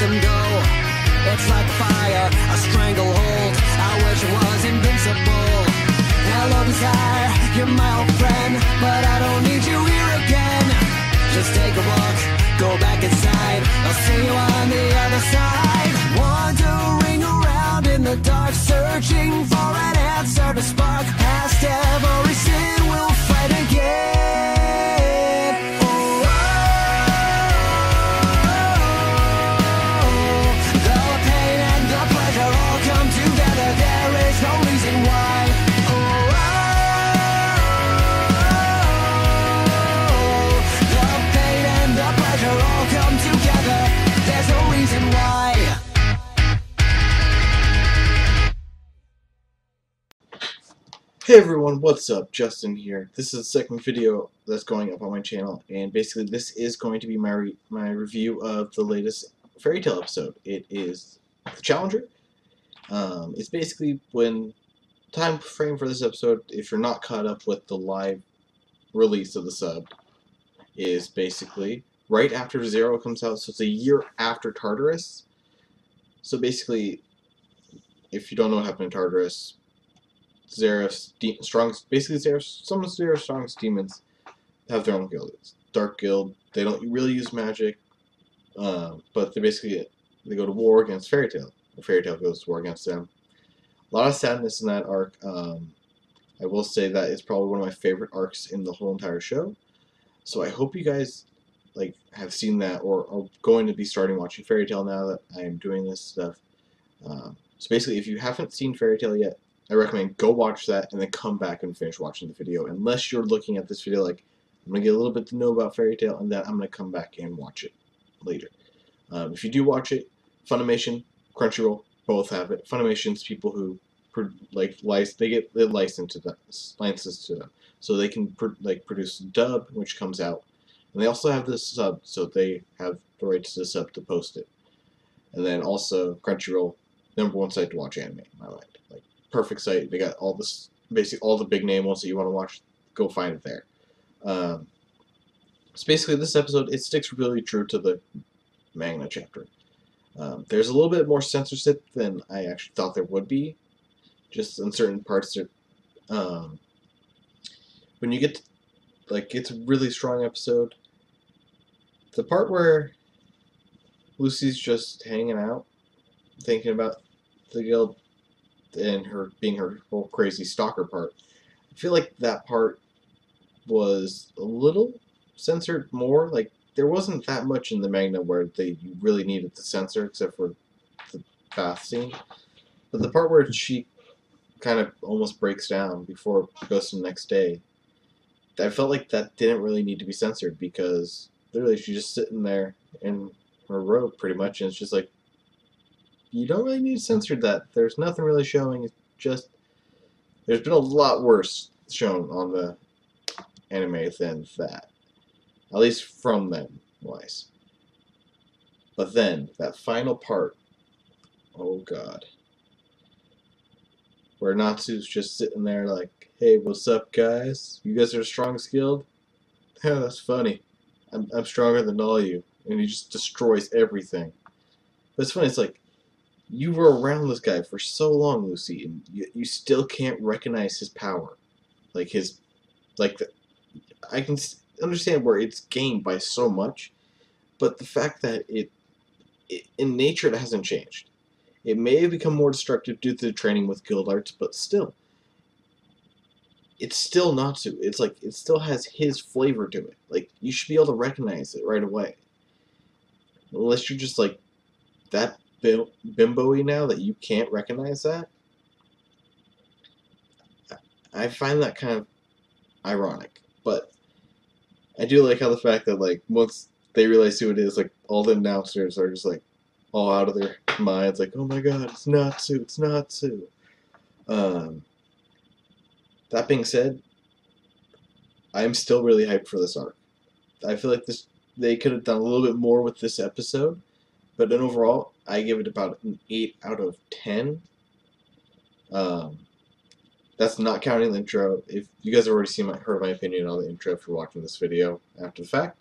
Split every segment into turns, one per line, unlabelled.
him go. It's like fire, a stranglehold. I wish it was invincible. Hello desire, you're my old friend, but I don't need you here again. Just take a walk, go back inside, I'll see you on the other side. Wandering around in the dark, searching for an answer to spark. Past every sin, we'll fight again. Oh, the pain and the pleasure all come together. There is no reason why.
Hey everyone, what's up? Justin here. This is the second video that's going up on my channel, and basically this is going to be my review of the latest Fairy Tail episode. It is the Challenger. It's basically when time frame for this episode, if you're not caught up with the live release of the sub, is basically right after Zero comes out, so it's a year after Tartarus. So basically, if you don't know what happened in Tartarus, Zero's some of Zero's strongest demons have their own guild. It's Dark Guild. They don't really use magic, but they go to war against Fairy Tail. The Fairy Tail goes to war against them. A lot of sadness in that arc. I will say that it's probably one of my favorite arcs in the whole entire show. So I hope you guys have seen that or are going to be starting watching Fairy Tail now that I am doing this stuff. So basically, if you haven't seen Fairy Tail yet, I recommend go watch that and then come back and finish watching the video. Unless you're looking at this video like, I'm going to get a little bit to know about Fairy Tail and then I'm going to come back and watch it later. If you do watch it, Funimation, Crunchyroll, both have it. Funimation's people who they get the license to them, so they can produce a dub which comes out, and they also have this sub, so they have the rights to the sub to post it. And then also Crunchyroll, #1 site to watch anime, in my mind. Perfect site. They got all this, basically all the big name ones that you want to watch. Go find it there. So basically, this episode, it sticks really true to the manga chapter. There's a little bit more censorship than I actually thought there would be, just in certain parts. When you get to, it's a really strong episode. The part where Lucy's just hanging out, thinking about the guild, and her being her whole crazy stalker part, I feel like that part was a little censored more. There wasn't that much in the manga where you really needed to censor, except for the bath scene. But the part where she kind of almost breaks down before it goes to the next day, I felt like that didn't really need to be censored, because literally she's just sitting there in her robe pretty much, and it's just like, you don't really need to censor that. There's nothing really showing. It's just, there's been a lot worse shown on the anime than that. At least from them wise. But then, that final part, oh god. Where Natsu's just sitting there like, hey, what's up guys? You guys are the strongest guild? Yeah, that's funny. I'm stronger than all you. And he just destroys everything. But it's funny, it's like, you were around this guy for so long, Lucy, and you still can't recognize his power. I can understand where it's gained by so much, but the fact that in nature, it hasn't changed. It may have become more destructive due to the training with guild arts, but still, it's still Natsu. It's it still has his flavor to it. You should be able to recognize it right away. Unless you're just that bimbo-y now that you can't recognize that. I find that kind of ironic, but I do like how the fact that once they realize who it is, all the announcers are just all out of their minds, oh my god, it's Natsu, it's Natsu. That being said, I'm still really hyped for this arc. I feel like they could have done a little bit more with this episode. But then overall, I give it about an 8 out of 10. That's not counting the intro. If you guys have already heard my opinion on the intro if you're watching this video after the fact.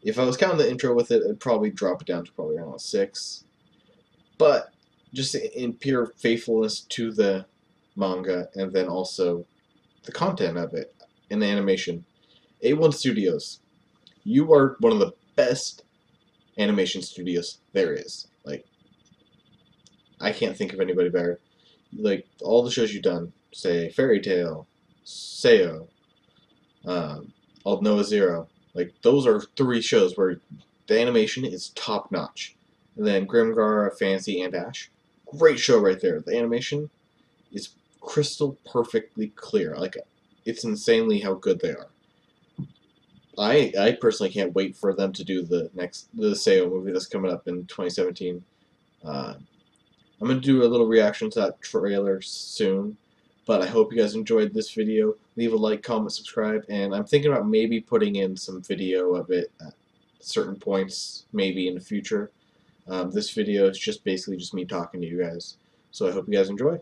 If I was counting the intro with it, I'd probably drop it down to probably around a 6. But just in pure faithfulness to the manga and then also the content of it and the animation, A1 Studios, you are one of the best animation studios there is. Like, I can't think of anybody better. Like, all the shows you've done, say Fairy Tail, Seo, All Noah Zero, like, those are 3 shows where the animation is top notch. And then Grimgar, Fancy, and Ash, great show right there. The animation is crystal perfectly clear. Like, it's insanely how good they are. I personally can't wait for them to do the Seo movie that's coming up in 2017. I'm going to do a little reaction to that trailer soon, but I hope you guys enjoyed this video. Leave a like, comment, subscribe, and I'm thinking about maybe putting in some video of it at certain points, maybe in the future. This video is just basically just me talking to you guys, so I hope you guys enjoy.